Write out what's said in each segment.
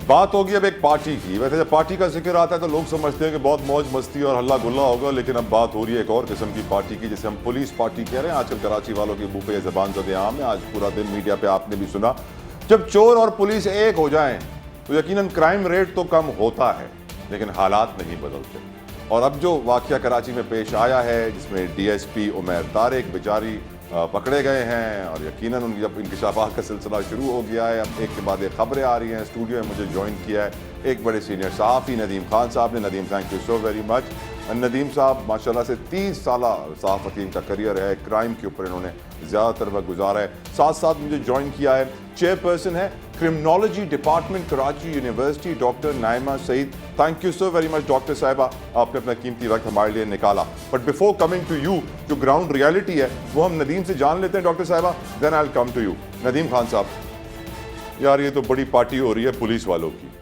बात होगी अब एक पार्टी की। वैसे जब पार्टी का जिक्र आता है तो लोग समझते हैं कि बहुत मौज मस्ती और हल्ला गुल्ला होगा, लेकिन अब बात हो रही है एक और किस्म की पार्टी की, जिसे हम पुलिस पार्टी कह रहे हैं। आजकल कराची वालों के मुंह पे ये ज़बान ज़द आम है। आज पूरा दिन मीडिया पे आपने भी सुना, जब चोर और पुलिस एक हो जाएं तो यकीनन क्राइम रेट तो कम होता है, लेकिन हालात नहीं बदलते। और अब जो वाकया कराची में पेश आया है, जिसमें DSP उमैर तारिक बेचारी पकड़े गए हैं, और यकीनन उनकी जब इंकशाफात का सिलसिला शुरू हो गया है, अब एक के बाद एक खबरें आ रही हैं। स्टूडियो में मुझे ज्वाइन किया है एक बड़े सीनियर सहाफ़ी नदीम खान साहब ने। Nadeem, thank you so very much. Nadeem साहब माशाल्लाह से 30 साल सहाफ़ती इनका करियर है, क्राइम के ऊपर इन्होंने ज़्यादातर वक्त गुजारा है। साथ साथ मुझे ज्वाइन किया है चेयरपर्सन है criminology department Karachi university, doctor Naima Saeed. Thank you so very much doctor साहिबा, आपने अपना कीमती वक्त हमारे लिए निकाला। But before coming to you, जो ग्राउंड रियलिटी है वो हम नदीम से जान लेते हैं डॉक्टर साहिबा, then I will come to you. Nadeem Khan साहब, यार ये तो बड़ी पार्टी हो रही है पुलिस वालों की।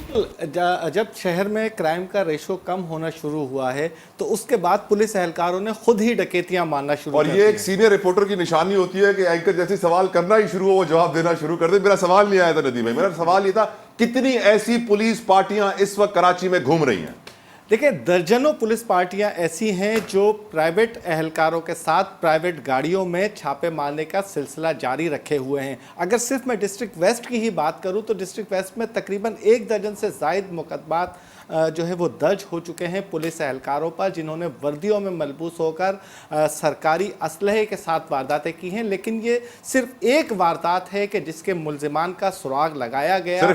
जब शहर में क्राइम का रेशो कम होना शुरू हुआ है तो उसके बाद पुलिस एहलकारों ने खुद ही डकैतियां मारना शुरू और कर ये दी एक सीनियर रिपोर्टर की निशानी होती है कि एंकर जैसे सवाल करना ही शुरू हो वो जवाब देना शुरू कर दे। मेरा सवाल नहीं आया था नदीम भाई, मेरा सवाल ये था कितनी ऐसी पुलिस पार्टियां इस वक्त कराची में घूम रही हैं? देखिए, दर्जनों पुलिस पार्टियां ऐसी हैं जो प्राइवेट एहलकारों के साथ प्राइवेट गाड़ियों में छापे मारने का सिलसिला जारी रखे हुए हैं। अगर सिर्फ मैं डिस्ट्रिक्ट वेस्ट की ही बात करूं तो डिस्ट्रिक्ट वेस्ट में तकरीबन 1 दर्जन से ज़ायद मुकदमात जो है वो दर्ज हो चुके हैं पुलिस एहलकारों पर, जिन्होंने वर्दियों में मलबूस होकर सरकारी असलहे के साथ वारदातें की हैं। लेकिन ये सिर्फ एक वारदात है कि जिसके मुलजिमान का सुराग लगाया गया।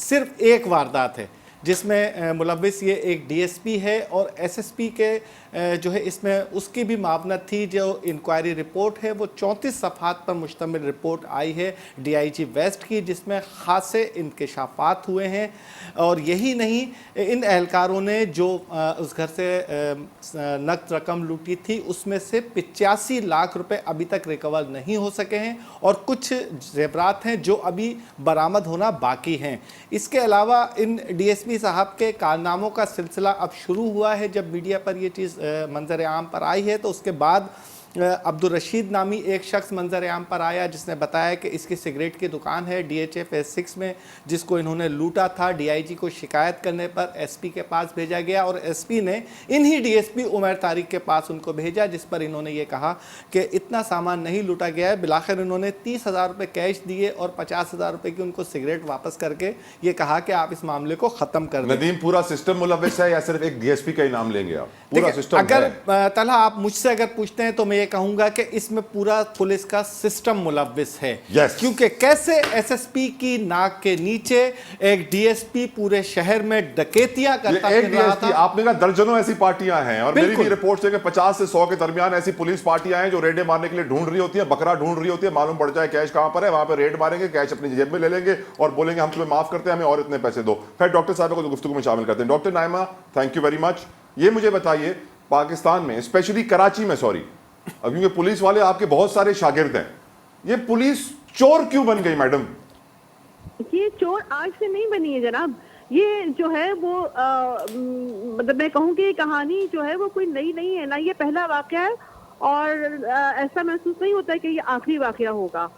सिर्फ एक वारदात है जिसमें मुलविस ये एक DSP है और SSP के जो है इसमें उसकी भी मावनत थी। जो इंक्वायरी रिपोर्ट है वो 34 सफ़हात पर मुश्तमिल रिपोर्ट आई है DIG वेस्ट की, जिसमें खासे इंकशाफात हुए हैं। और यही नहीं, इन एहलकारों ने जो उस घर से नकद रकम लूटी थी उसमें से 85 लाख रुपए अभी तक रिकवर नहीं हो सके हैं, और कुछ जेवरात हैं जो अभी बरामद होना बाकी हैं। इसके अलावा इन DSP साहब के कारनामों का सिलसिला अब शुरू हुआ है। जब मीडिया पर ये चीज़ मंजर आम पर आई है तो उसके बाद अब्दुल रशीद नामी एक शख्स मंजर आम पर आया, जिसने बताया कि इसकी सिगरेट की दुकान है DHA फेज 6 में, जिसको इन्होंने लूटा था। DIG को शिकायत करने पर SP के पास भेजा गया और SP ने इन्हीं DSP उमैर तारिक के पास उनको भेजा, जिस पर इन्होंने ये कहा कि इतना सामान नहीं लूटा गया है। बिलाखिर इन्होंने 30,000 रुपये कैश दिए और 50,000 रुपये की उनको सिगरेट वापस करके ये कहा कि आप इस मामले को ख़त्म कर दें। नदीम, पूरा सिस्टम मुलविस है या सिर्फ एक DSP का ही नाम लेंगे आप? पूरा सिस्टम अगर तलहा आप मुझसे अगर पूछते हैं तो मैं ये कहूंगा कि इसमें पूरा पुलिस का सिस्टम मुलविस है। क्योंकि कैसे SSP की नाक के नीचे एक DSP पूरे शहर में डकैतियां करता रहा था। आपने कहा दर्जनों ऐसी पार्टियां हैं, और मेरी भी रिपोर्ट है कि 50 से 100 के दरमियान ऐसी पुलिस पार्टियां हैं जो रेडे मारने के लिए ढूंढ रही होती है, बकरा ढूंढ रही होती है। मालूम पड़ जाए कैश कहां पर है, वहां पर रेड मारेंगे, कैश अपनी जेब में ले लेंगे और बोलेंगे हम तुम्हें माफ करते हैं, हमें और इतने पैसे दो। फिर डॉक्टर साहब को तो गुफ्तगू में शामिल करते हैं। Doctor Naima, thank you very much. ये मुझे बताइए, पाकिस्तान में स्पेशली कराची में, सॉरी, अब क्योंकि पुलिस वाले आपके बहुत सारे शागिर्द हैं, ये पुलिस चोर क्यों बन गई मैडम? ये चोर आज से नहीं बनी है जनाब। ये जो है वो मतलब मैं कहूँ कि कहानी जो है वो कोई नई नहीं है ना, ये पहला वाकया है और ऐसा महसूस नहीं होता है कि ये आखिरी वाकया होगा।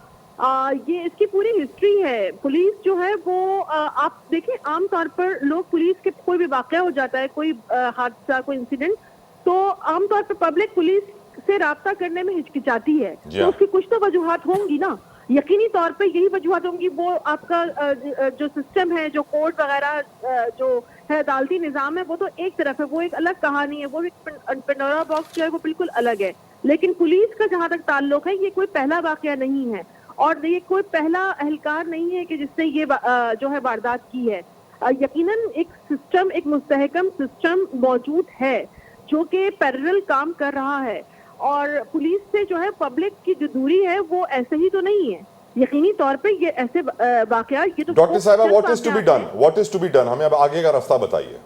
ये इसकी पूरी हिस्ट्री है। पुलिस जो है वो आप देखें, आमतौर पर लोग पुलिस के कोई भी वाकया हो जाता है, कोई हादसा, कोई इंसिडेंट, तो आमतौर पर पब्लिक पुलिस से राब्ता करने में हिचकिचाती है। तो उसकी कुछ तो वजूहात होंगी ना, यकीनी तौर पे यही वजूहात होंगी। वो आपका जो सिस्टम है, जो कोर्ट वगैरह जो है, अदालती निज़ाम है, वो तो एक तरफ है, वो एक अलग कहानी है, वो एक पेंडोरा बॉक्स जो है वो बिल्कुल अलग है। लेकिन पुलिस का जहाँ तक ताल्लुक है, ये कोई पहला वाकया नहीं है और ये कोई पहला एहलकार नहीं है कि जिसने ये जो है वारदात की है। यकीनन एक सिस्टम, एक मुस्तहकम सिस्टम मौजूद है जो कि पैरेलल काम कर रहा है, और पुलिस से जो है पब्लिक की जो दूरी है वो ऐसे ही तो नहीं है। यकीनी तौर पे ये ऐसे वाकया, ये तो डॉक्टर साहिबा, what is to be done? What is to be done? हमें अब आगे का रास्ता बताइए।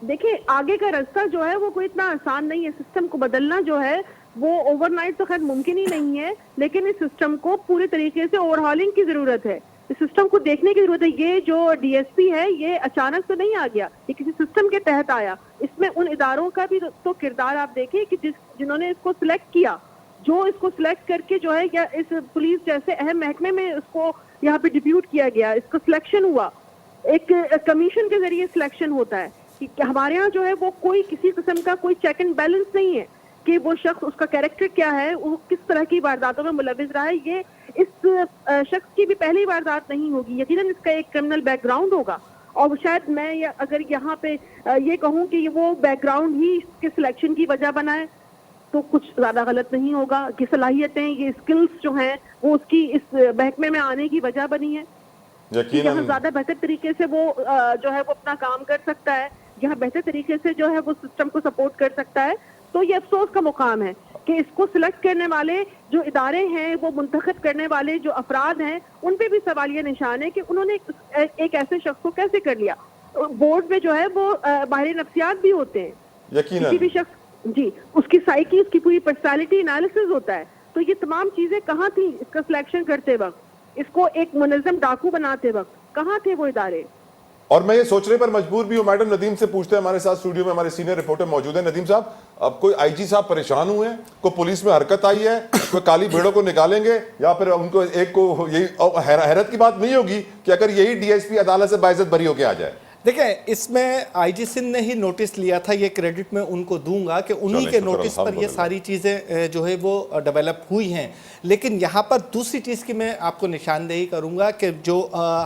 देखिए, आगे का रास्ता जो है वो कोई इतना आसान नहीं है। सिस्टम को बदलना जो है वो ओवरनाइट तो खैर मुमकिन ही नहीं है, लेकिन इस सिस्टम को पूरी तरीके से ओवरहॉलिंग की जरूरत है। इस सिस्टम को देखने की जरूरत है। ये जो DSP है ये अचानक तो नहीं आ गया, ये किसी सिस्टम के तहत आया। इसमें उन इदारों का भी तो किरदार आप देखें कि जिन्होंने इसको सिलेक्ट किया, जो इसको सिलेक्ट करके जो है, या इस पुलिस जैसे अहम महकमे में इसको यहाँ पे डिप्यूट किया गया, इसको सिलेक्शन हुआ, एक कमीशन के जरिए सिलेक्शन होता है कि हमारे यहाँ जो है वो कोई किसी किस्म का कोई चेक एंड बैलेंस नहीं है कि वो शख्स, उसका कैरेक्टर क्या है, वो किस तरह की वारदातों में मुलविस रहा है। ये इस शख्स की भी पहली वारदात नहीं होगी, यकीनन इसका एक क्रिमिनल बैकग्राउंड होगा। और शायद मैं अगर यहाँ पे ये कहूँ कि वो बैकग्राउंड ही इसके सिलेक्शन की वजह बना है तो कुछ ज्यादा गलत नहीं होगा। कि सलाहियतें, ये स्किल्स जो हैं वो उसकी इस महकमे में आने की वजह बनी है। यहाँ ज्यादा बेहतर तरीके से वो जो है वो अपना काम कर सकता है, यहाँ बेहतर तरीके से जो है वो सिस्टम को सपोर्ट कर सकता है। तो ये अफसोस का मुकाम है कि इसको सिलेक्ट करने वाले जो इदारे हैं, वो मुंतखब करने वाले जो अफराद हैं, उन पे भी सवालिया निशान है कि उन्होंने एक ऐसे शख्स को कैसे कर लिया। बोर्ड में जो है वो माहिर नफ्सियात भी होते हैं, किसी भी शख्स जी, उसकी साइकी, उसकी पूरी पर्सनालिटी एनालिसिस होता है। तो ये तमाम चीजें कहाँ थी इसका सिलेक्शन करते वक्त, इसको एक मुनज़्ज़म डाकू बनाते वक्त कहाँ थे वो इदारे। और मैं ये सोचने पर मजबूर भी हूँ, मैडम नदीम से पूछते हैं, हमारे साथ स्टूडियो में हमारे सीनियर रिपोर्टर मौजूद है। नदीम साहब, अब कोई आईजी साहब परेशान हुए हैं, कोई पुलिस में हरकत आई है, कोई काली भेड़ों को निकालेंगे, या फिर उनको एक को यही हैरत की बात नहीं होगी कि अगर यही डीएसपी अदालत से बाइज्जत बरी होके आ जाए? देखिए, इसमें आईजी सिंह ने ही नोटिस लिया था, ये क्रेडिट मैं उनको दूंगा कि उन्हीं के नोटिस पर ये सारी चीज़ें जो है वो डेवलप हुई हैं। लेकिन यहाँ पर दूसरी चीज़ की मैं आपको निशानदेही करूँगा कि जो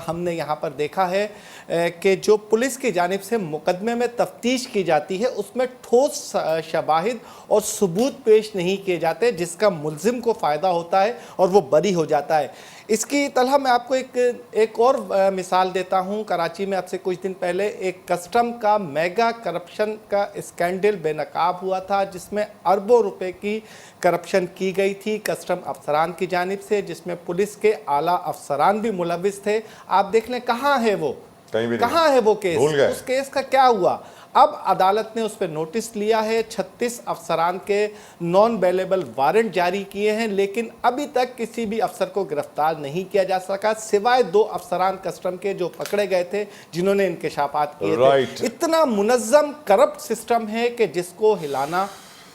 हमने यहाँ पर देखा है कि जो पुलिस की जानिब से मुकदमे में तफ्तीश की जाती है उसमें ठोस शवाहिद और सबूत पेश नहीं किए जाते जिसका मुल्जिम को फ़ायदा होता है और वो बरी हो जाता है। इसकी तरह मैं आपको एक और मिसाल देता हूं। कराची में अब से कुछ दिन पहले एक कस्टम का मेगा करप्शन का स्कैंडल बेनकाब हुआ था जिसमें अरबों रुपए की करप्शन की गई थी कस्टम अफसरान की जानिब से, जिसमें पुलिस के आला अफसरान भी मुलविस थे। आप देख लें कहाँ है वो, कहाँ है वो केस, उस केस का क्या हुआ। अब अदालत ने उस पर नोटिस लिया है, 36 अफसरान के नॉन बेलेबल वारंट जारी किए हैं, लेकिन अभी तक किसी भी अफसर को गिरफ्तार नहीं किया जा सका सिवाय 2 अफसरान कस्टम के जो पकड़े गए थे जिन्होंने इंकशाफात किए थे। इतना मुनज़्ज़म करप्ट सिस्टम है कि जिसको हिलाना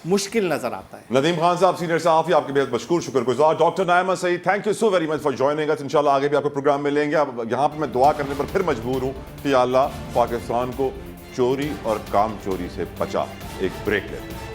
मुश्किल नजर आता है। नदीम खान साहब, सीनियर सहाफ़ी, आपके बेहद मशकूर, शुक्रगुजार। Doctor Naima Saeed, thank you so very much for joining us. इंशाल्लाह आगे भी आपको प्रोग्राम में लेंगे। अब यहाँ पे मैं दुआ करने पर फिर मजबूर हूँ कि या अल्लाह पाकिस्तान को चोरी और काम चोरी से बचा। एक ब्रेक लेते हैं।